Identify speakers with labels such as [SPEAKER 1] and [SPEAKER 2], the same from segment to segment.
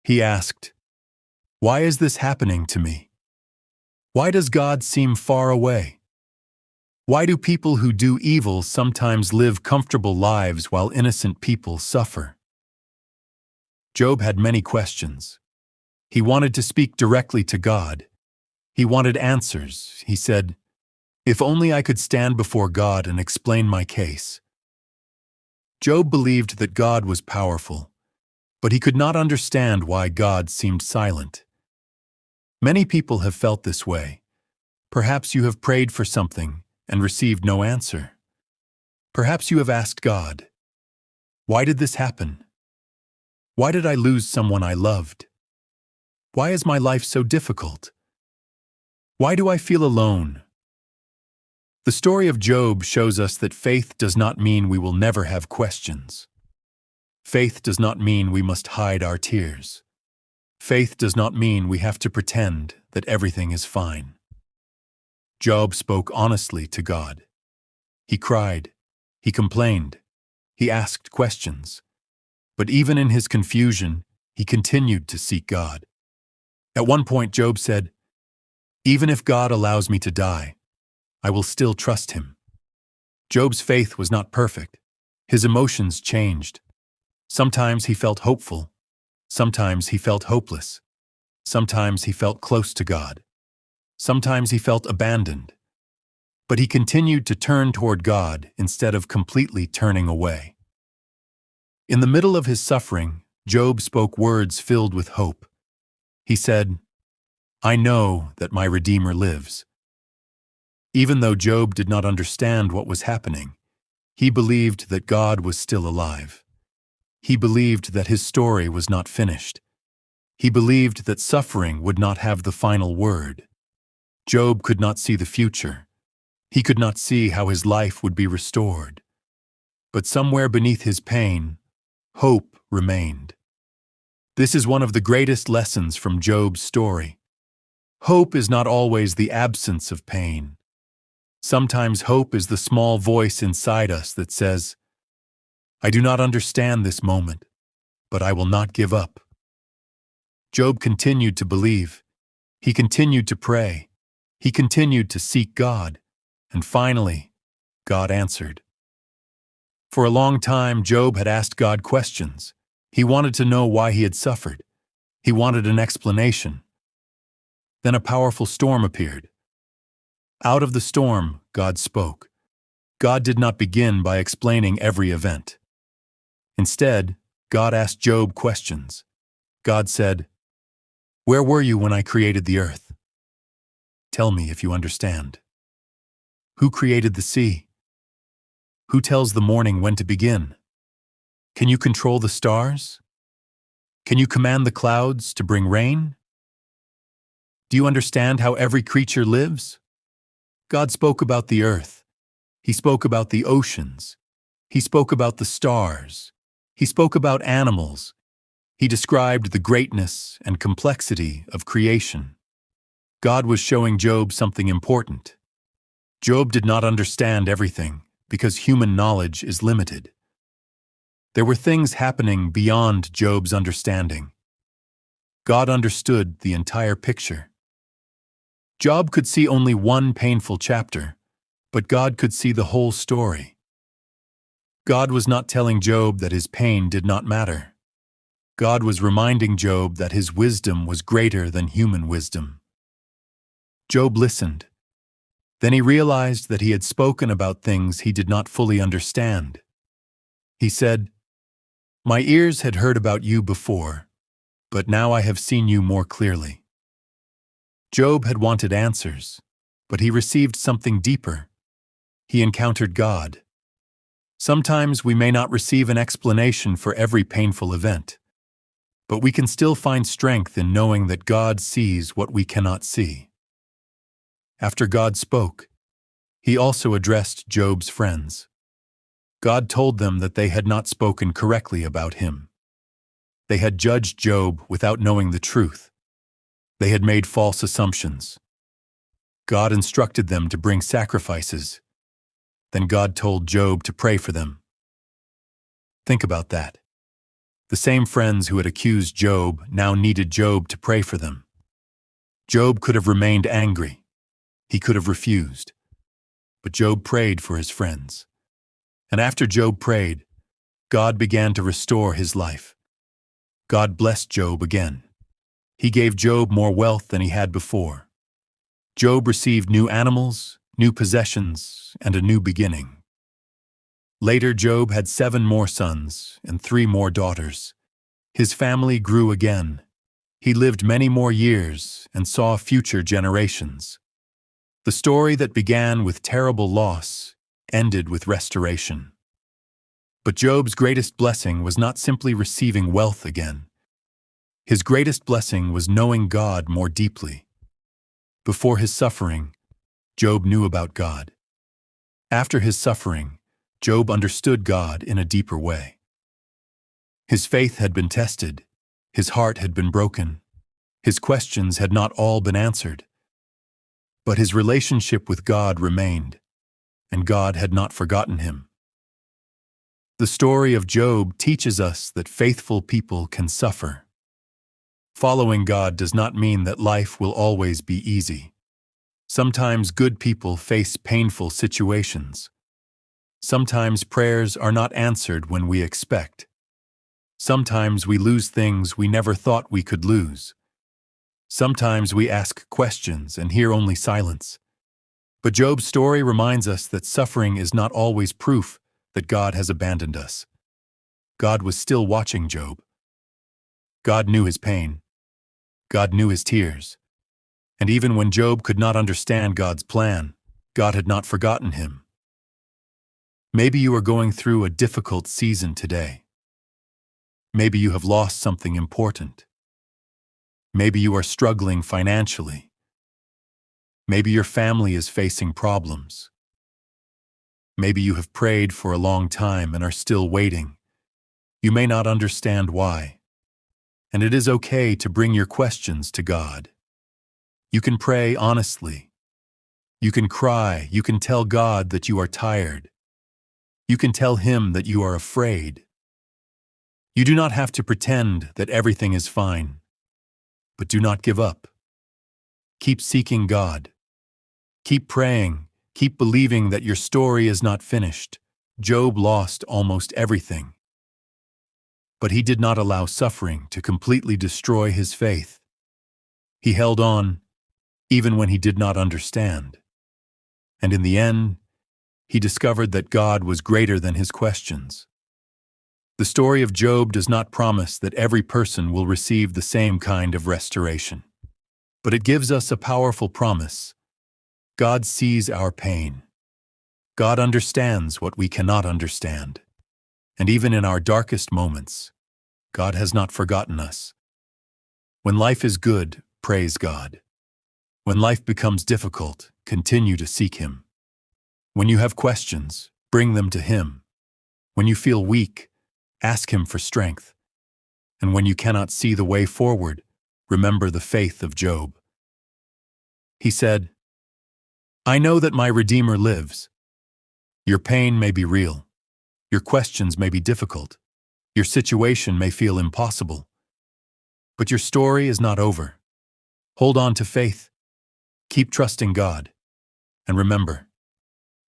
[SPEAKER 1] He asked, "Why is this happening to me? Why does God seem far away? Why do people who do evil sometimes live comfortable lives while innocent people suffer?" Job had many questions. He wanted to speak directly to God. He wanted answers. He said, "If only I could stand before God and explain my case." Job believed that God was powerful, but he could not understand why God seemed silent. Many people have felt this way. Perhaps you have prayed for something and received no answer. Perhaps you have asked God, "Why did this happen? Why did I lose someone I loved? Why is my life so difficult? Why do I feel alone?" The story of Job shows us that faith does not mean we will never have questions. Faith does not mean we must hide our tears. Faith does not mean we have to pretend that everything is fine. Job spoke honestly to God. He cried, he complained, he asked questions. But even in his confusion, he continued to seek God. At one point, Job said, "Even if God allows me to die, I will still trust him." Job's faith was not perfect. His emotions changed. Sometimes he felt hopeful. Sometimes he felt hopeless. Sometimes he felt close to God. Sometimes he felt abandoned. But he continued to turn toward God instead of completely turning away. In the middle of his suffering, Job spoke words filled with hope. He said, "I know that my Redeemer lives." Even though Job did not understand what was happening, he believed that God was still alive. He believed that his story was not finished. He believed that suffering would not have the final word. Job could not see the future. He could not see how his life would be restored. But somewhere beneath his pain, hope remained. This is one of the greatest lessons from Job's story. Hope is not always the absence of pain. Sometimes hope is the small voice inside us that says, "I do not understand this moment, but I will not give up." Job continued to believe. He continued to pray. He continued to seek God. And finally, God answered. For a long time, Job had asked God questions. He wanted to know why he had suffered. He wanted an explanation. Then a powerful storm appeared. Out of the storm, God spoke. God did not begin by explaining every event. Instead, God asked Job questions. God said, "Where were you when I created the earth? Tell me if you understand. Who created the sea? Who tells the morning when to begin? Can you control the stars? Can you command the clouds to bring rain? Do you understand how every creature lives?" God spoke about the earth. He spoke about the oceans. He spoke about the stars. He spoke about animals. He described the greatness and complexity of creation. God was showing Job something important. Job did not understand everything because human knowledge is limited. There were things happening beyond Job's understanding. God understood the entire picture. Job could see only one painful chapter, but God could see the whole story. God was not telling Job that his pain did not matter. God was reminding Job that his wisdom was greater than human wisdom. Job listened. Then he realized that he had spoken about things he did not fully understand. He said, "My ears had heard about you before, but now I have seen you more clearly." Job had wanted answers, but he received something deeper. He encountered God. Sometimes we may not receive an explanation for every painful event, but we can still find strength in knowing that God sees what we cannot see. After God spoke, he also addressed Job's friends. God told them that they had not spoken correctly about him. They had judged Job without knowing the truth. They had made false assumptions. God instructed them to bring sacrifices. Then God told Job to pray for them. Think about that. The same friends who had accused Job now needed Job to pray for them. Job could have remained angry. He could have refused. But Job prayed for his friends. And after Job prayed, God began to restore his life. God blessed Job again. He gave Job more wealth than he had before. Job received new animals, new possessions, and a new beginning. Later, Job had 7 more sons and 3 more daughters. His family grew again. He lived many more years and saw future generations. The story that began with terrible loss ended with restoration. But Job's greatest blessing was not simply receiving wealth again. His greatest blessing was knowing God more deeply. Before his suffering, Job knew about God. After his suffering, Job understood God in a deeper way. His faith had been tested. His heart had been broken. His questions had not all been answered. But his relationship with God remained, and God had not forgotten him. The story of Job teaches us that faithful people can suffer. Following God does not mean that life will always be easy. Sometimes good people face painful situations. Sometimes prayers are not answered when we expect. Sometimes we lose things we never thought we could lose. Sometimes we ask questions and hear only silence. But Job's story reminds us that suffering is not always proof that God has abandoned us. God was still watching Job. God knew his pain. God knew his tears. And even when Job could not understand God's plan, God had not forgotten him. Maybe you are going through a difficult season today. Maybe you have lost something important. Maybe you are struggling financially. Maybe your family is facing problems. Maybe you have prayed for a long time and are still waiting. You may not understand why. And it is okay to bring your questions to God. You can pray honestly. You can cry. You can tell God that you are tired. You can tell Him that you are afraid. You do not have to pretend that everything is fine. But do not give up. Keep seeking God. Keep praying. Keep believing that your story is not finished. Job lost almost everything. But he did not allow suffering to completely destroy his faith. He held on, even when he did not understand. And in the end, he discovered that God was greater than his questions. The story of Job does not promise that every person will receive the same kind of restoration. But it gives us a powerful promise. God sees our pain. God understands what we cannot understand. And even in our darkest moments, God has not forgotten us. When life is good, praise God. When life becomes difficult, continue to seek Him. When you have questions, bring them to Him. When you feel weak, ask Him for strength. And when you cannot see the way forward, remember the faith of Job. He said, "I know that my Redeemer lives." Your pain may be real. Your questions may be difficult. Your situation may feel impossible. But your story is not over. Hold on to faith. Keep trusting God. And remember,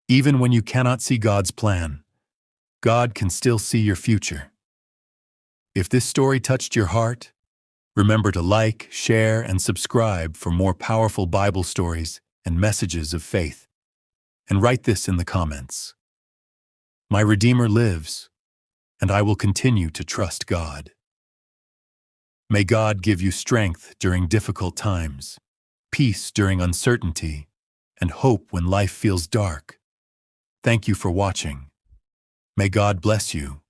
[SPEAKER 1] even when you cannot see God's plan, God can still see your future. If this story touched your heart, remember to like, share, and subscribe for more powerful Bible stories and messages of faith. And write this in the comments. My Redeemer lives, and I will continue to trust God. May God give you strength during difficult times, peace during uncertainty, and hope when life feels dark. Thank you for watching. May God bless you.